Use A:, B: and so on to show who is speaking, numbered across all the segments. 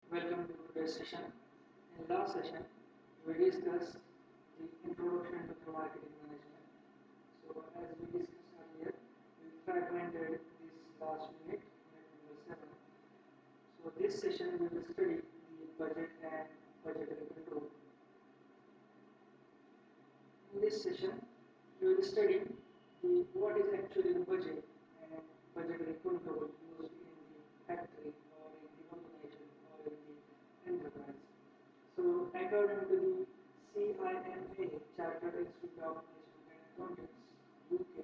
A: Welcome to today's session. In last session, we discussed the introduction to the marketing management. So as we discussed earlier, we fragmented this last unit number 7. So this session we will study the budget and budgetary control. In this session, we will study what is actually the budget and budgetary control used in the factory or in the organization or in the enterprise. So, according to the CIMA, Chartered Institute of Management and Accountants, UK,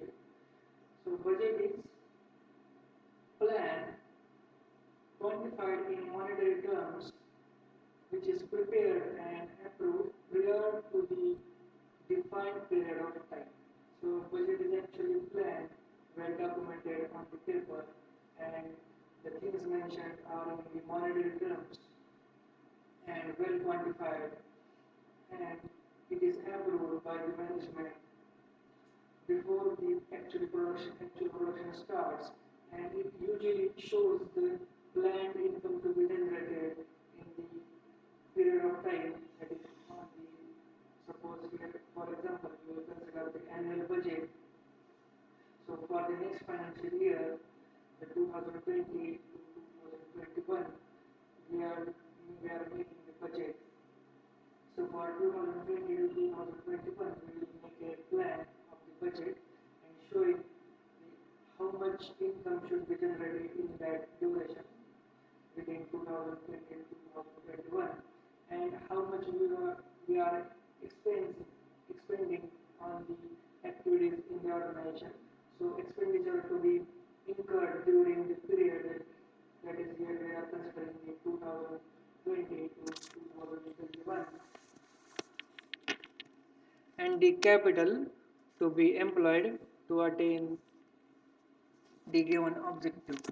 A: so budget is plan quantified in monetary terms which is prepared and approved prior to the defined period of time. So budget is actually planned, well documented on the paper, and the things mentioned are in the monetary terms and well quantified, and it is approved by the management before the actual production starts, and it usually shows the planned income to be generated in the period of time that is on the suppose here for example you will consider the annual budget. So for the next financial year, the 2020 to 2021, we are we are making the budget. So for 2020 to 2021, we will make a plan of the budget and showing how much income should be generated in that duration within 2020 to 2021, and how much we are expending on the activities in the organization. So expenditure to be incurred during the period that is here we are considering the 2020 to 2021, and the capital to be employed to attain the given objective.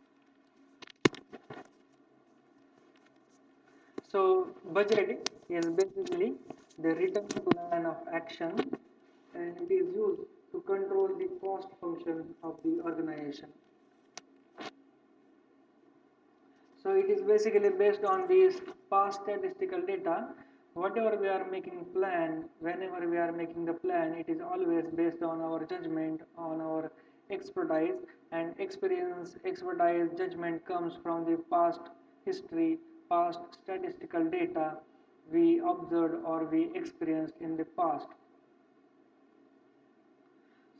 A: So budget is basically the written plan of action, and it is used to control the cost function of the organization. So it is basically based on these past statistical data. Whatever we are making plan, whenever we are making the plan, it is always based on our judgment, on our expertise, and experience, expertise, judgment comes from the past history, past statistical data we observed or we experienced in the past.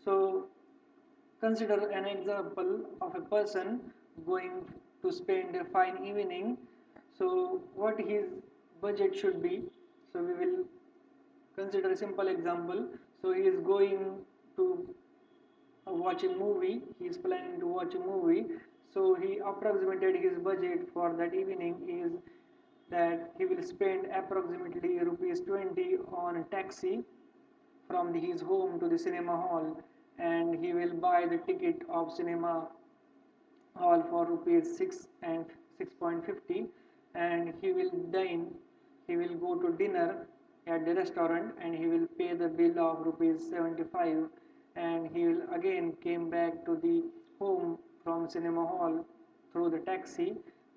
A: So consider an example of a person going to spend a fine evening. So what his budget should be. So we will consider a simple example. So he is going to watch a movie. He is planning to watch a movie. So he approximated his budget for that evening is that he will spend approximately rupees 20 on a taxi from his home to the cinema hall, and he will buy the ticket of cinema hall for rupees 6 and 6.50, and he will dine, he will go to dinner at the restaurant and he will pay the bill of rupees 75, and he will again came back to the home from cinema hall through the taxi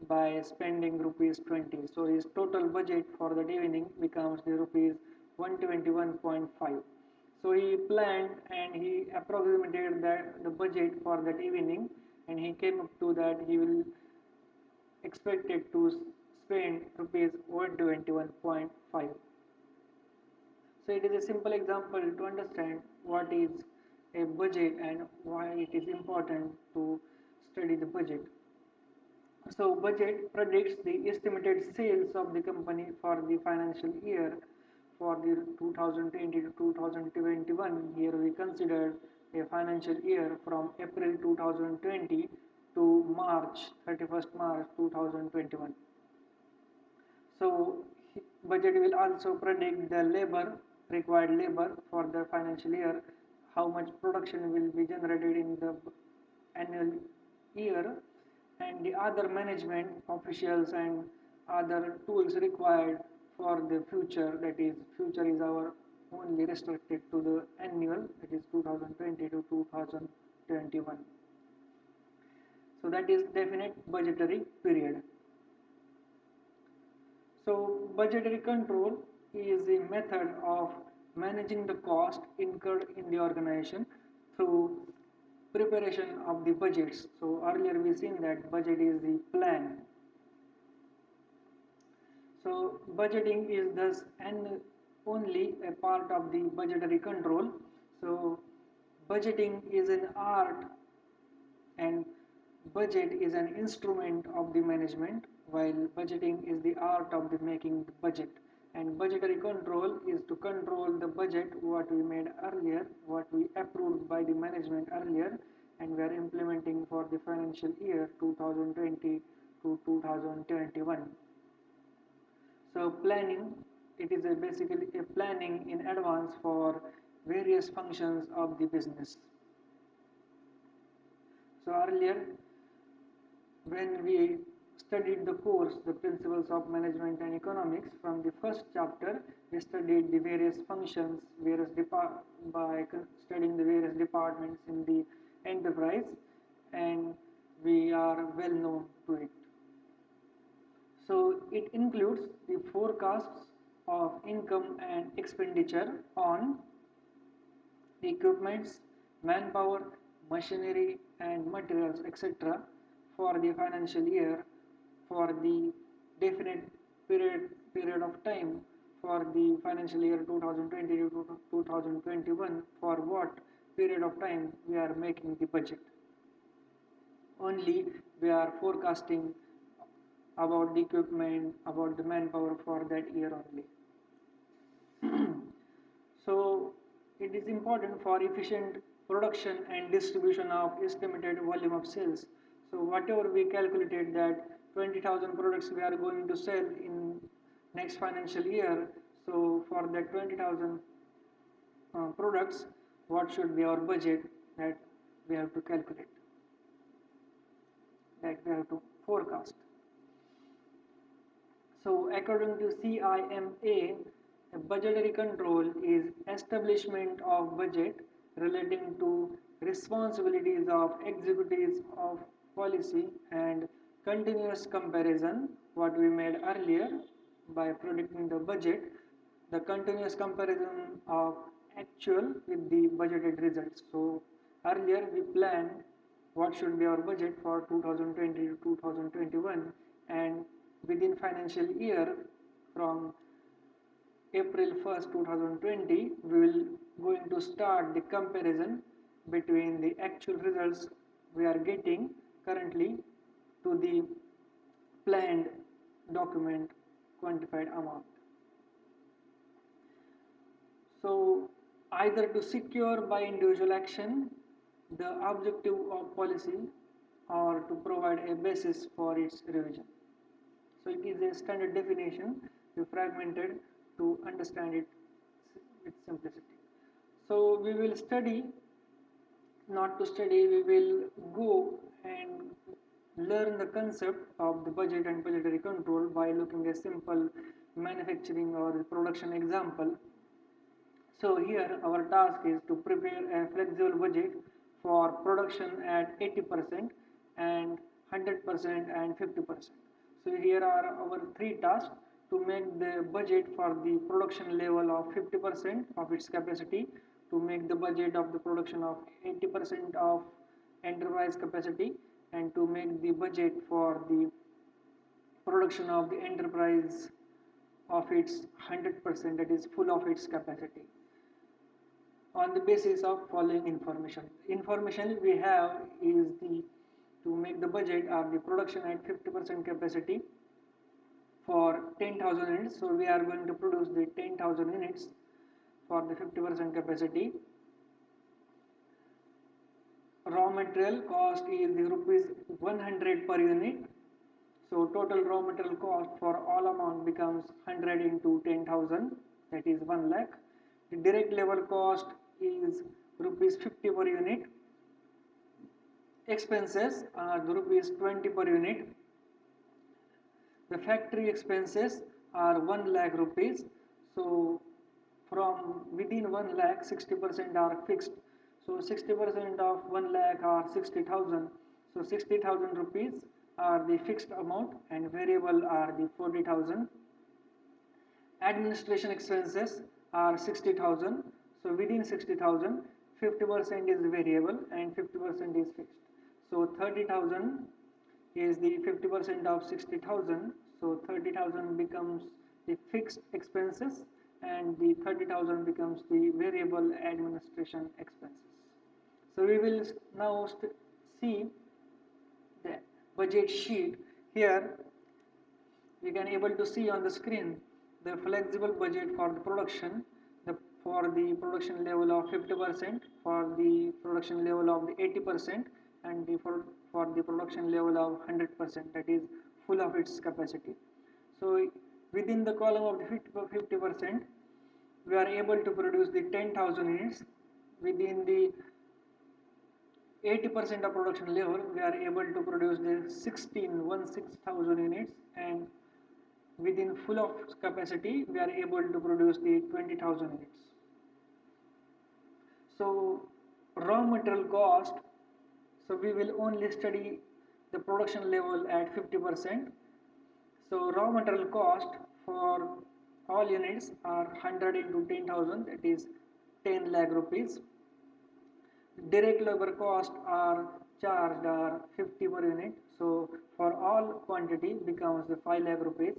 A: by spending rupees 20. So his total budget for that evening becomes the rupees 121.5. So he planned and he approximated that the budget for that evening, and he came up to that he will expected to spend rupees 121.5. So it is a simple example to understand what is a budget and why it is important to study the budget. So budget predicts the estimated sales of the company for the financial year for the 2020 to 2021. Here we considered a financial year from April 2020 to March 31st, March 2021. So budget will also predict the required labor for the financial year, how much production will be generated in the annual year, and the other management officials and other tools required for the future. That is, future is our only restricted to the annual, that is 2020 to 2021. So that is definite budgetary period. So, budgetary control is a method of managing the cost incurred in the organization through preparation of the budgets. So, earlier we seen that budget is the plan. So, budgeting is thus an only a part of the budgetary control. So, budgeting is an art and budget is an instrument of the management, while budgeting is the art of the making the budget. And budgetary control is to control the budget what we made earlier, what we approved by the management earlier, and we are implementing for the financial year 2020 to 2021. So planning, it is basically a planning in advance for various functions of the business. So earlier, when we studied the course, the principles of management and economics, from the first chapter, we studied the various functions, by studying the various departments in the enterprise, and we are well known to it. So it includes the forecasts of income and expenditure on the equipments, manpower, machinery and materials, etc. for the financial year for the definite period of time for the financial year 2020 to 2021, for what period of time we are making the budget. Only we are forecasting about the equipment, about the manpower for that year only. So it is important for efficient production and distribution of estimated volume of sales. So whatever we calculated that 20,000 products we are going to sell in next financial year, so for that 20,000 products, what should be our budget that we have to calculate, that we have to forecast. So according to CIMA, a budgetary control is establishment of budget relating to responsibilities of executives of policy and continuous comparison, what we made earlier by predicting the budget, the continuous comparison of actual with the budgeted results. So earlier we planned what should be our budget for 2020 to 2021, and within financial year from April 1st 2020 we will going to start the comparison between the actual results we are getting currently to the planned document quantified amount. So either to secure by individual action the objective of policy or to provide a basis for its revision. So it is a standard definition, we fragmented to understand it with simplicity. So we will study, not to study, we will go and learn the concept of the budget and budgetary control by looking at a simple manufacturing or production example. So here our task is to prepare a flexible budget for production at 80% and 100% and 50%. So here are our three tasks: to make the budget for the production level of 50% of its capacity, to make the budget of the production of 80% of enterprise capacity, and to make the budget for the production of the enterprise of its 100%, that is full of its capacity, on the basis of following information. Information we have is the to make the budget of the production at 50% capacity for 10,000 units. So we are going to produce the 10,000 units for the 50% capacity. Raw material cost is the rupees 100 per unit. So total raw material cost for all amount becomes 100 into 10,000, that is 1 lakh. The direct labor cost is rupees 50 per unit. Expenses are rupees 20 per unit. The factory expenses are 1 lakh rupees. So from within 1 lakh, 60% are fixed. So 60% of 1 lakh are 60,000. So 60,000 rupees are the fixed amount and variable are the 40,000. Administration expenses are 60,000. So within 60,000, 50% is variable and 50% is fixed. So 30,000 is the 50% of 60,000. So 30,000 becomes the fixed expenses and the 30,000 becomes the variable administration expenses. So we will now see the budget sheet. Here we can able to see on the screen the flexible budget for the production, for the production level of 50%, for the production level of the 80%, and for the production level of 100%, that is full of its capacity. So within the column of the 50%, we are able to produce the 10,000 units. Within the 80% of production level, we are able to produce the 16,000 units, and within full of capacity, we are able to produce the 20,000 units. So raw material cost, so we will only study the production level at 50%. So raw material cost for all units are 100 into 10,000, that is 10 lakh rupees. Direct labor cost are charged are 50 per unit. So for all quantity becomes the 5 lakh rupees.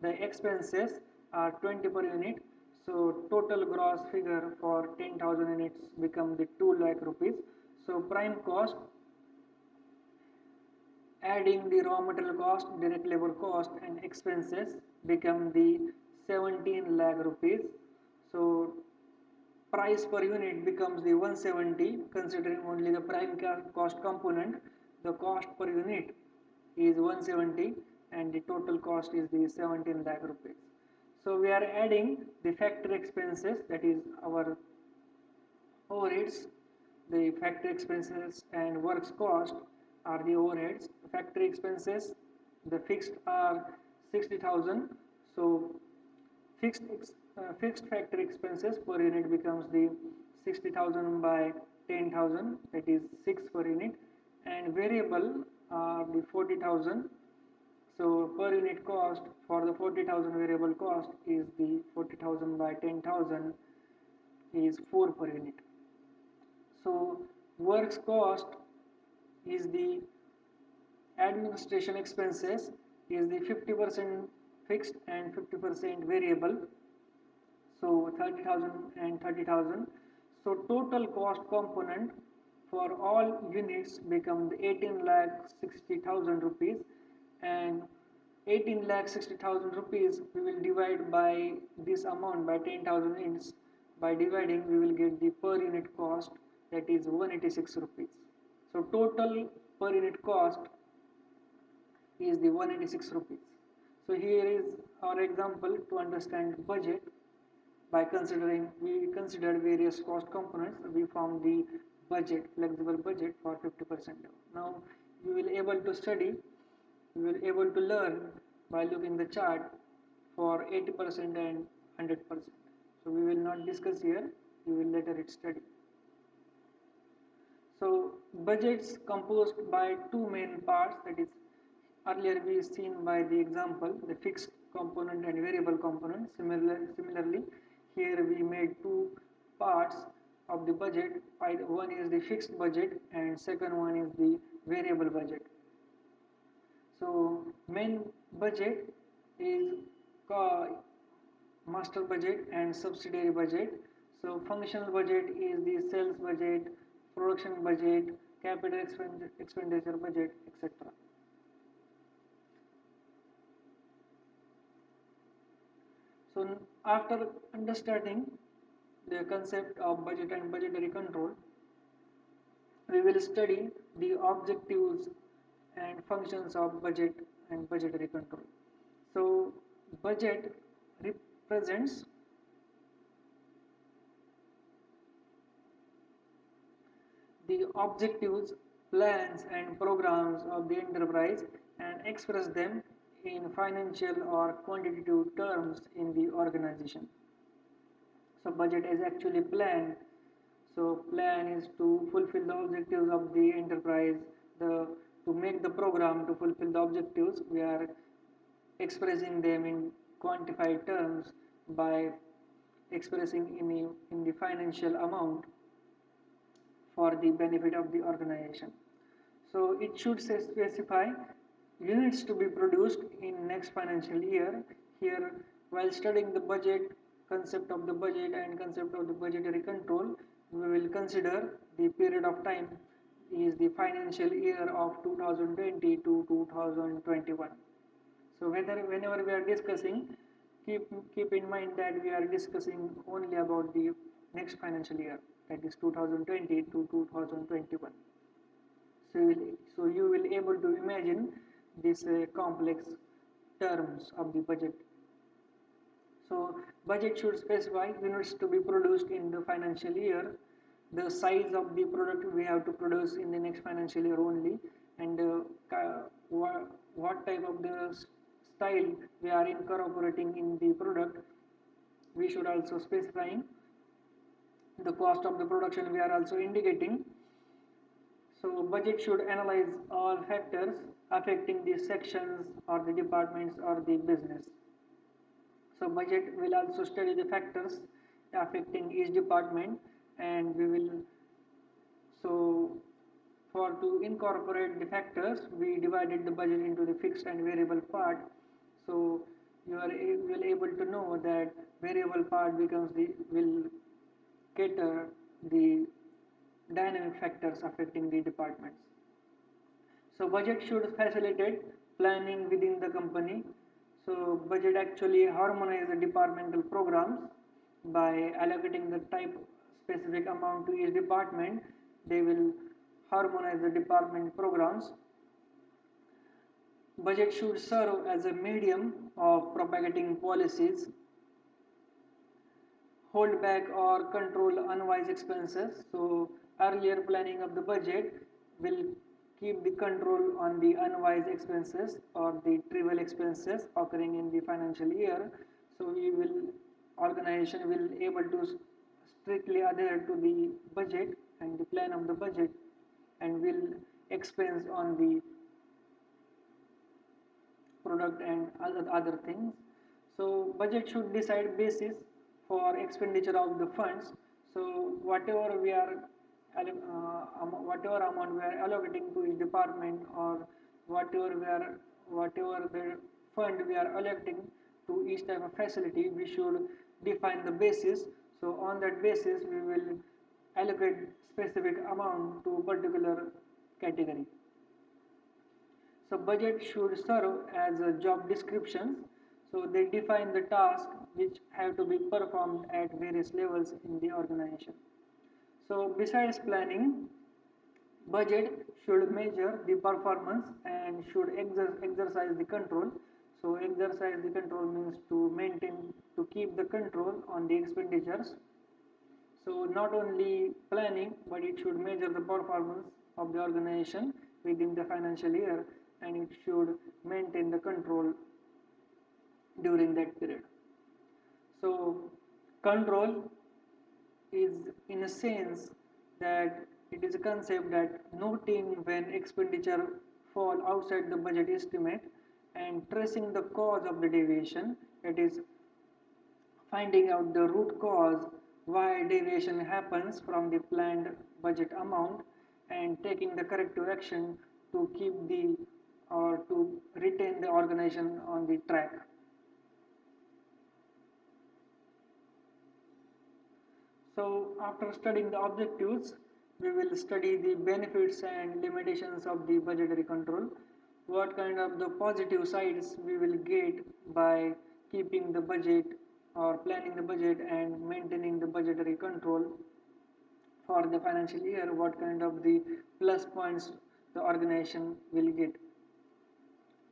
A: The expenses are 20 per unit. So total gross figure for 10,000 units become the 2 lakh rupees. So prime cost, adding the raw material cost, direct labor cost and expenses, become the 17 lakh rupees. So price per unit becomes the 170, considering only the prime cost component. The cost per unit is 170 and the total cost is the 17 lakh rupees. So we are adding the factory expenses, that is our overheads. The factory expenses and works cost are the overheads. Factory expenses, the fixed are 60,000. So fixed factory expenses per unit becomes the 60,000 by 10,000, that is 6 per unit, and variable are the 40,000. So per unit cost for the 40,000 variable cost is the 40,000 by 10,000 is 4 per unit. So works cost is the administration expenses is the 50% fixed and 50% variable. So 30,000 and 30,000. So total cost component for all units become the 18 lakh 60,000 rupees, and 18 lakh 60,000 rupees we will divide by this amount by 10,000 units. By dividing we will get the per unit cost, that is 186 rupees. So total per unit cost is the 186 rupees. So here is our example to understand budget. By considering, we considered various cost components, we found the budget, flexible budget for 50%. Now we will able to study, we will able to learn by looking the chart for 80% and 100%. So we will not discuss here, we will later it study. So budgets composed by two main parts, that is earlier we seen by the example the fixed component and variable component. Similarly here we made two parts of the budget. One is the fixed budget and second one is the variable budget. So main budget is master budget and subsidiary budget. So functional budget is the sales budget, production budget, capital expenditure budget, etc. So after understanding the concept of budget and budgetary control, we will study the objectives and functions of budget and budgetary control. So budget represents the objectives, plans and programs of the enterprise and express them in financial or quantitative terms in the organization. So budget is actually plan. So plan is to fulfill the objectives of the enterprise. To make the program to fulfill the objectives, we are expressing them in quantified terms by expressing in the financial amount for the benefit of the organization. So it should specify units to be produced in next financial year. Here, while studying the budget, concept of the budget and concept of the budgetary control, we will consider the period of time is the financial year of 2020 to 2021. So whenever we are discussing, keep in mind that we are discussing only about the next financial year, that is 2020 to 2021. So you will able to imagine these complex terms of the budget. So budget should specify units to be produced in the financial year, the size of the product we have to produce in the next financial year only, and what type of the style we are incorporating in the product. We should also specifying the cost of the production we are also indicating. So budget should analyze all factors affecting the sections or the departments or the business. So budget will also study the factors affecting each department, and we will, so for to incorporate the factors, we divided the budget into the fixed and variable part. So will able to know that variable part becomes the will cater the dynamic factors affecting the departments. So budget should facilitate planning within the company. So budget actually harmonize the departmental programs by allocating the type specific amount to each department. They will harmonize the department programs. Budget should serve as a medium of propagating policies, hold back or control unwise expenses. So earlier planning of the budget will keep the control on the unwise expenses or the trivial expenses occurring in the financial year. So we will organization will able to strictly adhere to the budget and the plan of the budget, and will expense on the product and other things. So budget should decide basis for expenditure of the funds. So whatever we are whatever amount we are allocating to each department, or whatever the fund we are allocating to each type of facility, we should define the basis. So on that basis we will allocate specific amount to particular category. So budget should serve as a job descriptions. So they define the task which have to be performed at various levels in the organization. So besides planning, budget should measure the performance and should exercise the control. So exercise the control means to maintain, to keep the control on the expenditures. So not only planning, but it should measure the performance of the organization within the financial year, and it should maintain the control during that period. So control is in a sense that it is a concept that noting when expenditure fall outside the budget estimate and tracing the cause of the deviation, that is finding out the root cause why deviation happens from the planned budget amount, and taking the corrective action to keep the or to retain the organization on the track. So after studying the objectives, we will study the benefits and limitations of the budgetary control. What kind of the positive sides we will get by keeping the budget or planning the budget and maintaining the budgetary control for the financial year. What kind of the plus points the organization will get.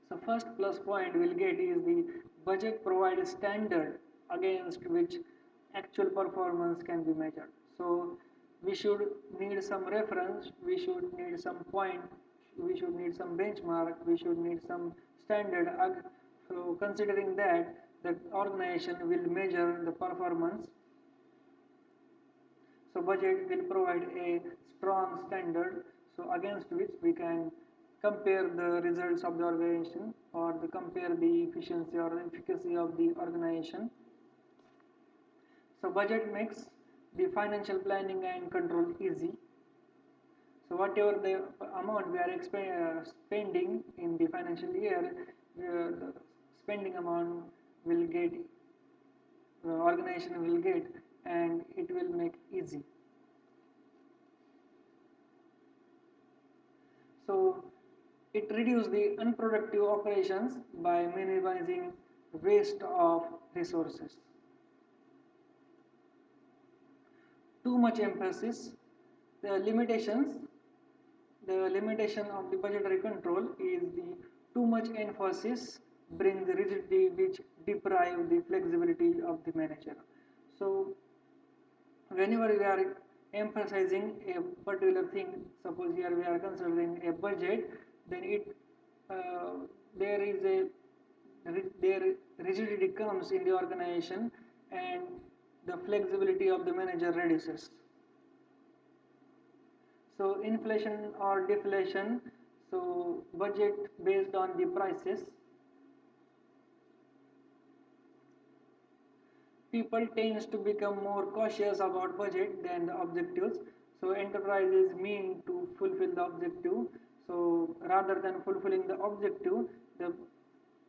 A: So first plus point we'll get is the budget provides standard against which actual performance can be measured. So we should need some reference, we should need some point, we should need some benchmark, we should need some standard. So considering that, the organization will measure the performance. So budget will provide a strong standard, so against which we can compare the results of the organization, or compare the efficiency or efficacy of the organization. So budget makes the financial planning and control easy. So whatever the amount we are spending in the financial year, the spending amount will get, organization will get, and it will make easy. So it reduces the unproductive operations by minimizing waste of resources. Too much emphasis, the limitations, the limitation of the budgetary control is the too much emphasis brings rigidity which deprive the flexibility of the manager. So whenever we are emphasizing a particular thing, suppose here we are considering a budget, then it there is a there rigidity comes in the organization, and the flexibility of the manager reduces. So inflation or deflation, so budget based on the prices. People tends to become more cautious about budget than the objectives. So enterprises mean to fulfill the objective, so rather than fulfilling the objective, the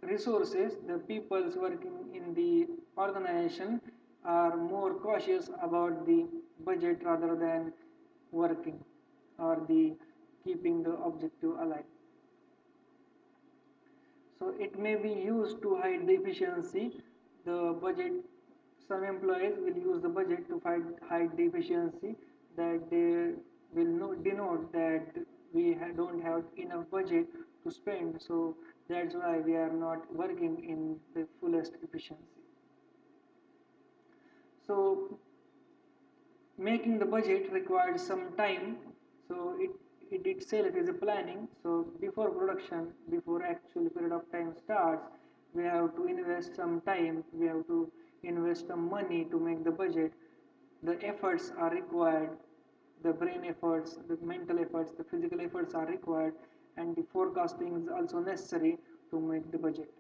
A: resources, the peoples working in the organization are more cautious about the budget rather than working or the keeping the objective alive. So it may be used to hide the efficiency. The budget, some employees will use the budget to hide the efficiency, that they will denote that we don't have enough budget to spend. So that's why we are not working in the fullest efficiency. So making the budget requires some time, so it itself is a planning. So before production, before actual period of time starts, we have to invest some time, we have to invest some money to make the budget. The efforts are required, the brain efforts, the mental efforts, the physical efforts are required, and the forecasting is also necessary to make the budget.